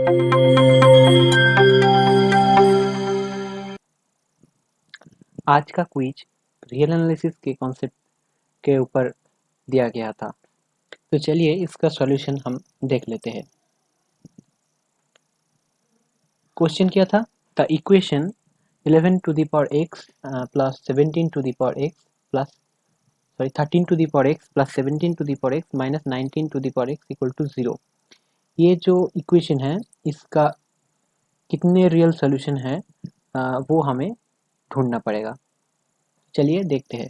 आज का quiz real analysis के कॉन्सेप्ट के ऊपर दिया गया था। तो चलिए इसका सॉल्यूशन हम देख लेते हैं। क्वेश्चन क्या था? The equation 11 to the power x plus 17 to the power x plus 13 to the power x plus 17 to the power x minus 19 to the power x equal to 0। ये जो इक्वेशन है इसका कितने रियल सॉल्यूशन है वो हमें ढूंढना पड़ेगा। चलिए देखते हैं।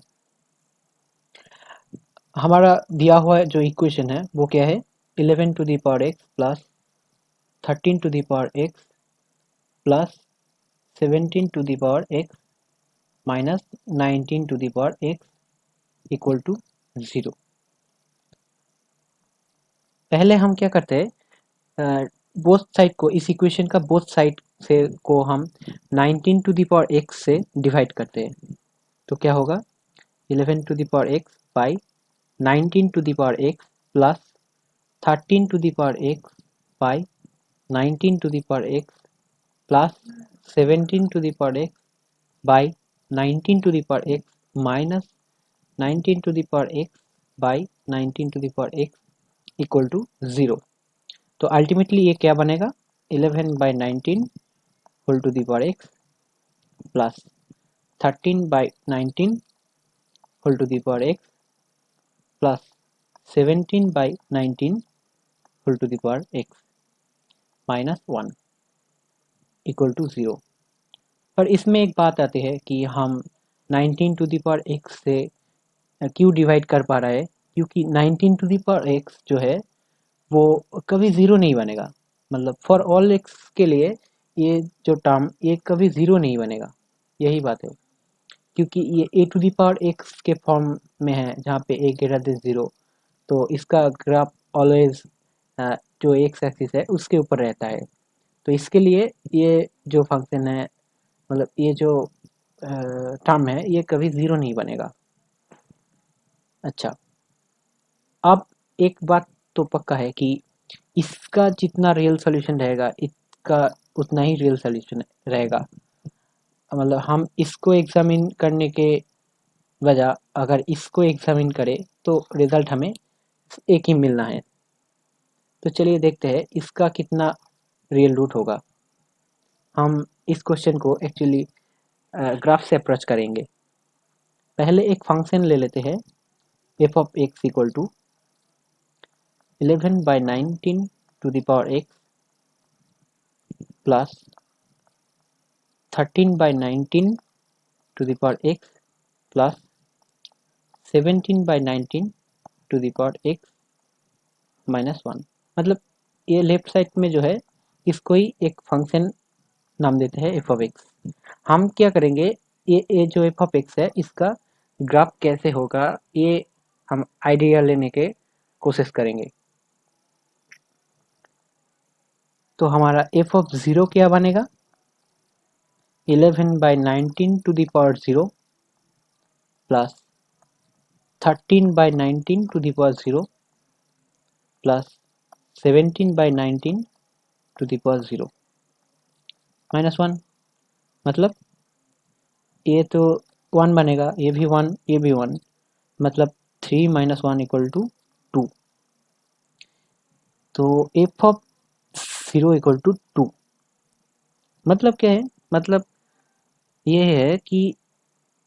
हमारा दिया हुआ जो इक्वेशन है वो क्या है? 11 to the power x plus 13 to the power x plus 17 to the power x minus 19 to the power x equal to 0। पहले हम क्या करते हैं, बोथ साइड को, इस इक्वेशन का बोथ साइड से को हम 19 टू द पावर x से डिवाइड करते हैं। तो क्या होगा? 11 to the power x by 19 to the power x plus 13 to the power x by 19 to the power x plus 17 to the power x by 19 to the power x minus 19 to the power x by 19 to the power x equal to 0। तो ultimately ये क्या बनेगा? 11 by 19 whole to the power x plus 13 by 19 whole to the power x plus 17 by 19 whole to the power x minus 1 equal to 0। पर इसमें एक बात आती है कि हम 19 टू द पावर x से क्यों डिवाइड कर पा रहा है? क्योंकि 19 टू द पावर x जो है वो कभी ज़ीरो नहीं बनेगा। मतलब फॉर ऑल x के लिए ये जो टर्म ये कभी ज़ीरो नहीं बनेगा, यही बात है। क्योंकि ये a to the power x के फॉर्म में है जहाँ पे a ग्रेटर देन 0, तो इसका ग्राफ ऑलवेज जो x एक्सिस है उसके ऊपर रहता है। तो इसके लिए ये जो फंक्शन है, मतलब ये जो टर्म है ये कभी ज़ीरो नहीं बनेगा। अच्छा, अब एक बात तो पक्का है कि इसका जितना रियल सॉल्यूशन रहेगा इसका उतना ही रियल सॉल्यूशन रहेगा। मतलब हम इसको एग्जामिन करने के बजाय अगर इसको एग्जामिन करें तो रिजल्ट हमें एक ही मिलना है। तो चलिए देखते हैं इसका कितना रियल रूट होगा। हम इस क्वेश्चन को एक्चुअली ग्राफ से अप्रोच करेंगे। पहले एक फंक्शन ले लेते हैं f of x equal to 11 by 19 to the power x plus 13 by 19 to the power x plus 17 by 19 to the power x minus 1। मतलब ये लेफ्ट साइड में जो है इसको ही एक फंक्शन नाम देते हैं f ऑफ x। हम क्या करेंगे, ये जो f ऑफ x है इसका ग्राफ कैसे होगा ये हम आइडिया लेने के कोशिश करेंगे। तो हमारा f ऑफ 0 क्या बनेगा? 11 by 19 to the power 0 plus 13 by 19 to the power 0 plus 17 by 19 to the power 0 minus 1। मतलब ये तो 1 बनेगा, ये भी 1, ये भी 1, मतलब 3 माइनस 1 इक्वल टू 2। तो f ऑफ 0 इक्वल टू 2 मतलब क्या है? मतलब ये है कि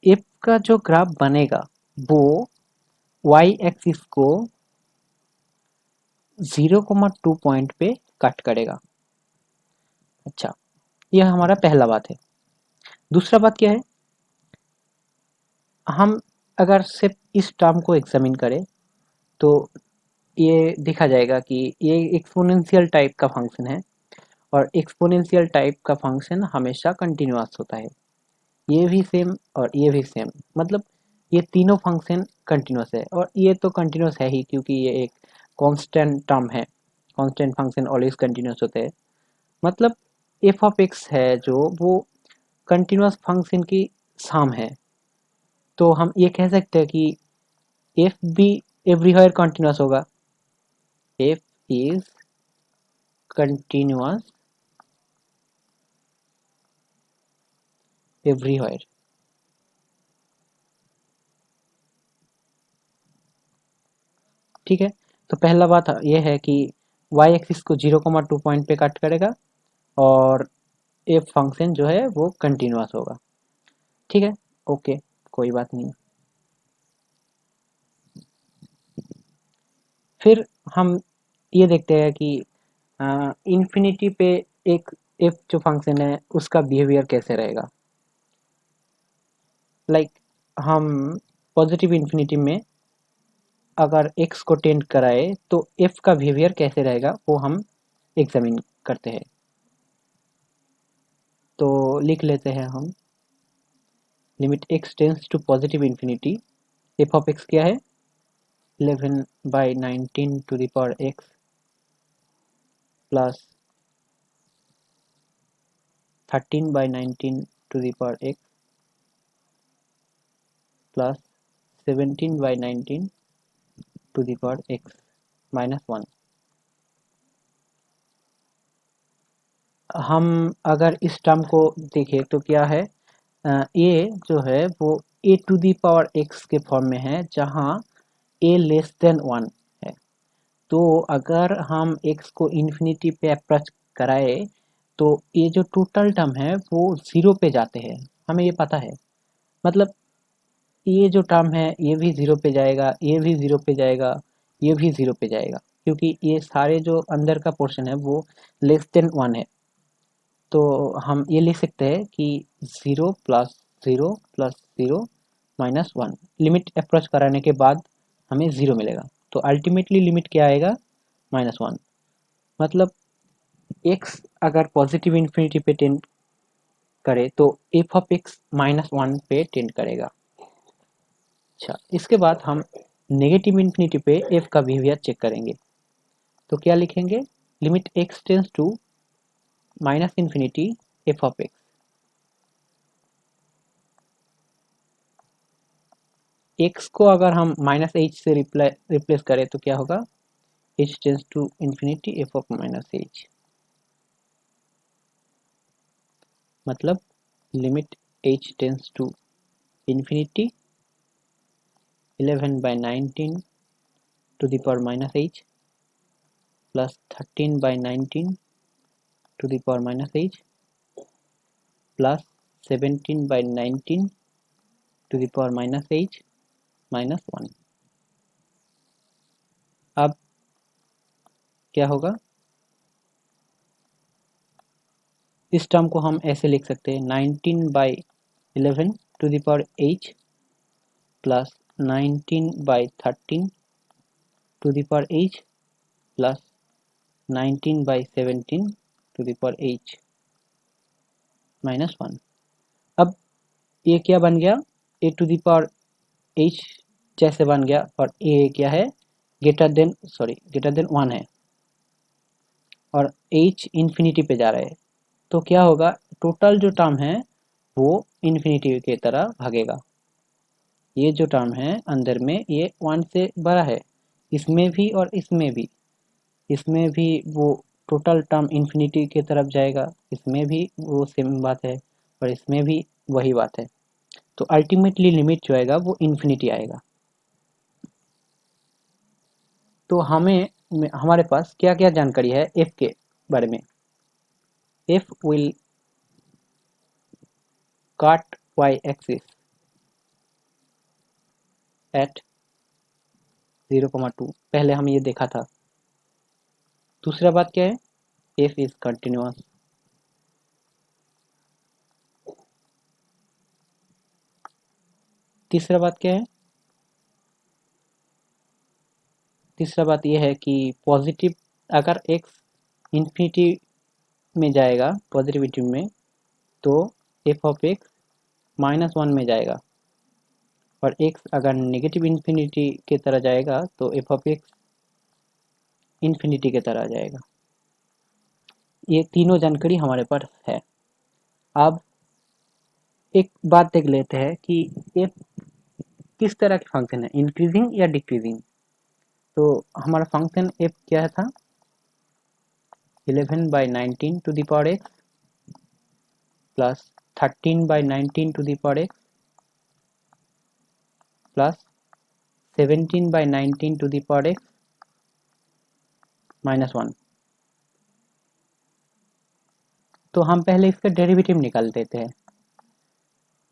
f का जो ग्राफ बनेगा वो y एक्सिस को 0,2 पॉइंट पे कट करेगा। अच्छा, यह हमारा पहला बात है। दूसरा बात क्या है? हम अगर सिर्फ इस टर्म को एग्जामिन करें तो ये देखा जाएगा कि ये एक्सपोनेंशियल टाइप का फंक्शन है और एक्सपोनेंशियल टाइप का फंक्शन हमेशा कंटिन्यूअस होता है। ये भी सेम और ये भी सेम, मतलब ये तीनों फंक्शन कंटिन्यूअस है। और ये तो कंटिन्यूअस है ही क्योंकि ये एक कांस्टेंट टर्म है। कांस्टेंट फंक्शन ऑलवेज कंटिन्यूअस होते हैं। मतलब एफ ऑफ एक्स है जो वो कंटिन्यूअस फंक्शन की सम है। तो हम ये कह सकते हैं कि एफ भी एवरीवेयर कंटिन्यूअस होगा। F is continuous everywhere. ठीक है, तो पहला बात यह है कि वाई एक्सिस को 0,2 पॉइंट पे कट करेगा और एफ फंक्शन जो है वो कंटिन्यूअस होगा। ठीक है, ओके, कोई बात नहीं। फिर हम ये देखते हैं कि इन्फिनिटी पे एक एफ जो फंक्शन है उसका बिहेवियर कैसे रहेगा। लाइक हम पॉजिटिव इन्फिनिटी में अगर एक्स को टेंड कराए तो एफ का बिहेवियर कैसे रहेगा वो हम एग्जामिन करते हैं। तो लिख लेते हैं हम, limit x tends to positive infinity, f of x क्या है 11/19 to the power x plus 13/19 to the power x plus 17/19 to the power x minus 1। हम अगर इस टर्म को देखें तो क्या है, ये जो है वो ए टू दी पावर एक्स के फॉर्म में है जहाँ ए लेस देन 1 है। तो अगर हम x को इन्फिनिटी पे अप्रोच कराए तो ये जो टोटल टर्म है वो 0 पे जाते हैं, हमें ये पता है। मतलब ये जो टर्म है ये भी 0 पे जाएगा, ये भी 0 पे जाएगा, ये भी 0 पे जाएगा, क्योंकि ये सारे जो अंदर का पोर्शन है वो लेस देन 1 है। तो हम ये लिख सकते हैं कि 0 plus 0 plus 0 minus 1, limit approach कराने के बाद हमें 0 मिलेगा। तो अल्टीमेटली लिमिट क्या आएगा -1। मतलब x अगर पॉजिटिव इन्फिनिटी पे टेंड करे तो एफ ऑफ एक्स -1 पे टेंड करेगा। अच्छा, इसके बाद हम नेगेटिव इन्फिनिटी पे f का बिहेवियर चेक करेंगे। तो क्या लिखेंगे, limit x tends to minus infinity f of x, x को अगर हम -h से रिप्लेस करें तो क्या होगा, h tends to infinity f of -h, मतलब limit h tends to infinity 11/19 to the power -h plus 13/19 to the power -h plus 17/19 to the power -h minus 1। अब क्या होगा, इस टर्म को हम ऐसे लिख सकते हैं 19/11 to the power h plus 19/13 to the power h plus 19/17 to the power h minus 1। अब ये क्या बन गया, a to the power h जैसे बन गया, और a क्या है ग्रेटर देन 1 है और h इन्फिनिटी पे जा रहा है। तो क्या होगा, टोटल जो टर्म है वो इन्फिनिटी की तरह भागेगा। ये जो टर्म है अंदर में ये 1 से बड़ा है, इसमें भी और इसमें भी, इसमें भी वो टोटल टर्म इन्फिनिटी की तरफ जाएगा, इसमें भी वो सेम बात है और इसमें भी वही बात है। तो अल्टीमेटली लिमिट जो आएगा वो इन्फिनिटी आएगा। तो हमारे पास क्या क्या जानकारी है एफ के बारे में। F will cut y axis at 0,2, पहले हम ये देखा था। दूसरा बात क्या है, एफ इज कंटिन्यूअस। तीसरा बात क्या है, तीसरा बात यह है कि पॉजिटिव अगर एक्स इन्फिनिटी में जाएगा पॉजिटिविटी में तो एफ ऑफ एक्स -1 में जाएगा, और एक्स अगर नेगेटिव इन्फिनिटी की तरह जाएगा तो एफ ऑफ एक्स इन्फिनिटी की तरह जाएगा। ये तीनों जानकारी हमारे पास है। अब एक बात देख लेते हैं कि एफ किस तरह के फंक्शन है, इंक्रीजिंग या डिक्रीजिंग। तो हमारा फंक्शन एफ क्या था, 11/19 to the power x plus 13/19 to the power x plus 17/19 to the power x -1। तो हम पहले इसका डेरिवेटिव निकाल देते हैं।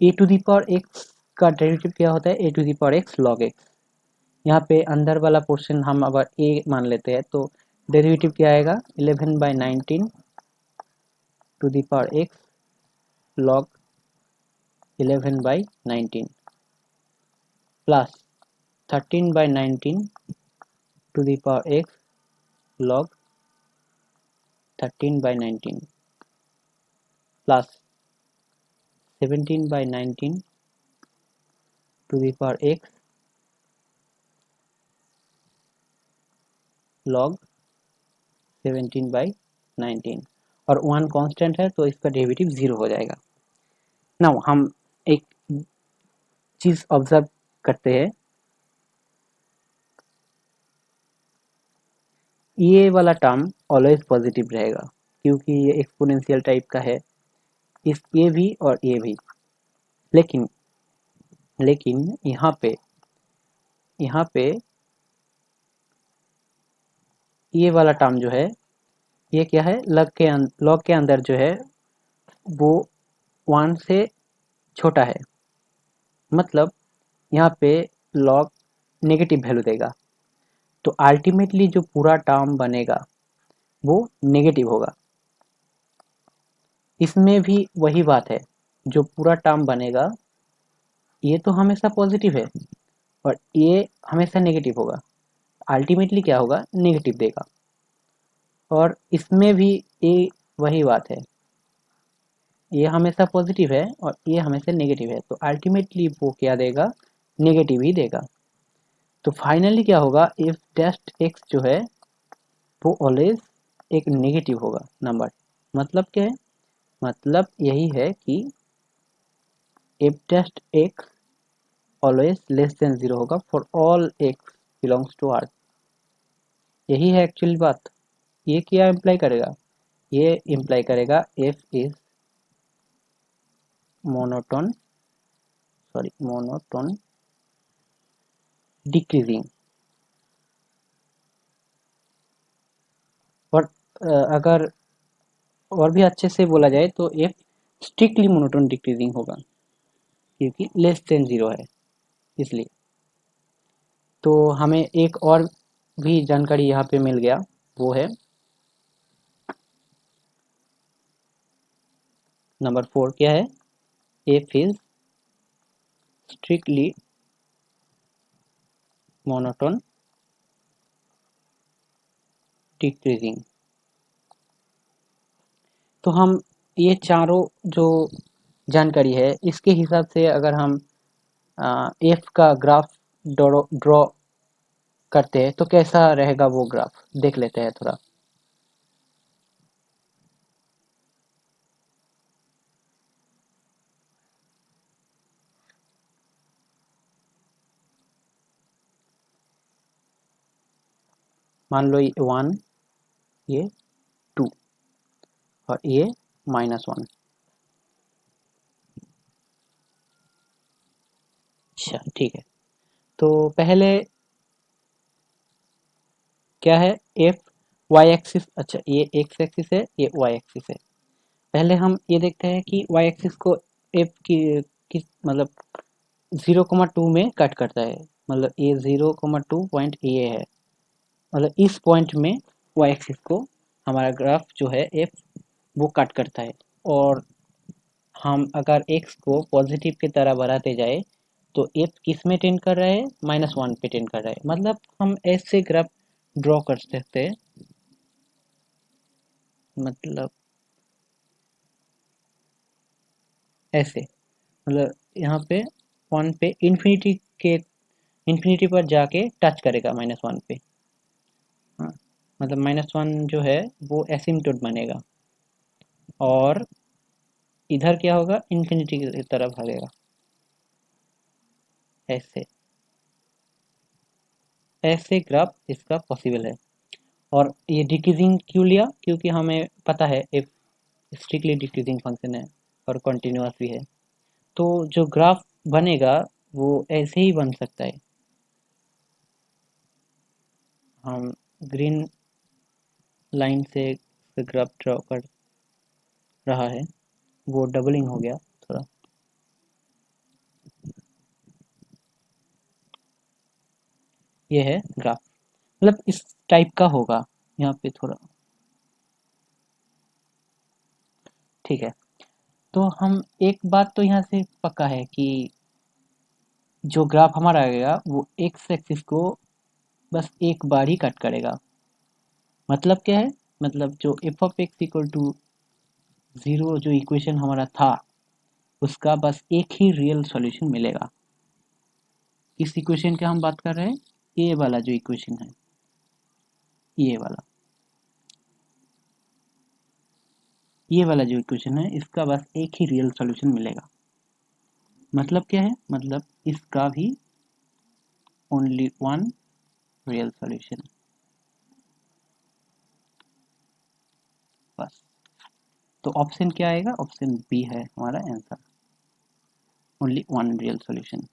A to the power x का डेरिवेटिव क्या होता है? A to the power x log x. यहाँ पे अंदर वाला पोर्शन हम अगर ए मान लेते हैं तो डेरिवेटिव क्या आएगा? 11/19 to the power x log 11/19 plus 13/19 to the power x log 13/19 plus 17/19 to the power x log 17/19 और 1 कांस्टेंट है तो इसका डेरिवेटिव 0 हो जाएगा। नाउ हम एक चीज ऑब्जर्व करते हैं, ये वाला टर्म ऑलवेज पॉजिटिव रहेगा क्योंकि ये एक्सपोनेंशियल टाइप का है, इस ये भी और ये भी। लेकिन लेकिन यहाँ पे ये वाला टर्म जो है ये क्या है? लॉग के अंदर जो है वो 1 से छोटा है, मतलब यहाँ पे लॉग नेगेटिव वैल्यू देगा, तो अल्टीमेटली जो पूरा टर्म बनेगा वो नेगेटिव होगा। इसमें भी वही बात है, जो पूरा टर्म बनेगा ये तो हमेशा पॉजिटिव है और ये हमेशा नेगेटिव होगा, अल्टीमेटली क्या होगा? नेगेटिव देगा। और इसमें भी ये वही बात है, ये हमेशा पॉजिटिव है और ये हमेशा नेगेटिव है, तो अल्टीमेटली वो क्या देगा? नेगेटिव ही देगा। तो फाइनली क्या होगा? इफ टेस्ट एक्स जो है वो ऑलवेज एक नेगेटिव होगा नंबर। मतलब क्या है? मतलब यही है कि if test x always less than 0 होगा for all x belongs to R. यही है एक्चुअली बात। ये क्या इम्प्लाई करेगा? ये इम्प्लाई करेगा एफ इज मोनोटोन डिक्रीजिंग। और अगर और भी अच्छे से बोला जाए तो एफ स्ट्रिक्टली मोनोटोन डिक्रीजिंग होगा क्योंकि लेस देन 0 है इसलिए। तो हमें एक और भी जानकारी यहाँ पे मिल गया, वो है नंबर 4 क्या है? F is strictly monotone decreasing. तो हम ये चारों जो जानकारी है इसके हिसाब से अगर हम एफ का ग्राफ ड्रॉ करते हैं तो कैसा रहेगा वो ग्राफ देख लेते हैं थोड़ा। मान लो ये 1, ये 2 और ये -1। अच्छा ठीक है, तो पहले क्या है? एफ वाई एक्सिस, अच्छा ये एक्स एक्सिस है, ये वाई एक्सिस है। पहले हम ये देखते हैं कि वाई एक्सिस को एफ की किस मतलब 0,2 में कट करता है, मतलब ये 0,2 पॉइंट ये है, मतलब इस पॉइंट में वाई एक्सिस को हमारा ग्राफ जो है एफ वो कट करता है। और हम अगर एक्स को पॉजिटिव की तरह बढ़ाते जाए तो एफ किस में टेंड कर रहा है? -1 पे टेंड कर रहा है। मतलब हम ऐसे ग्राफ ड्रॉ कर सकते हैं, मतलब ऐसे, मतलब यहाँ पे 1 पे इन्फिनिटी पर जाके टच करेगा -1 पे। हाँ, मतलब -1 जो है वो एसिम्प्टोट बनेगा और इधर क्या होगा? इन्फिनिटी की तरफ भागेगा। ऐसे ऐसे ग्राफ इसका पॉसिबल है। और ये डिक्रीजिंग क्यों लिया? क्योंकि हमें पता है एक स्ट्रिक्टली डिक्रीजिंग फंक्शन है, और कंटिन्यूअस भी है। तो जो ग्राफ बनेगा वो ऐसे ही बन सकता है। हम ग्रीन लाइन से ग्राफ ड्रॉ कर रहा है, वो डबलिंग हो गया थोड़ा। ये है ग्राफ, मतलब इस टाइप का होगा। यहाँ पे थोड़ा ठीक है। तो हम एक बात तो यहाँ से पक्का है कि जो ग्राफ हमारा आएगा वो एक्स एक्सिस को बस एक बार ही कट करेगा। मतलब क्या है, मतलब जो f of x equal to zero जो इक्वेशन हमारा था उसका बस एक ही रियल सॉल्यूशन मिलेगा। किस इक्वेशन की हम बात कर रहे हैं? ये वाला जो इक्वेशन है, ये वाला, ये वाला जो इक्वेशन है इसका बस एक ही रियल सॉल्यूशन मिलेगा। मतलब क्या है, मतलब इसका भी ओनली वन रियल सॉल्यूशन, बस। तो ऑप्शन क्या आएगा? ऑप्शन बी है हमारा answer, only one real solution.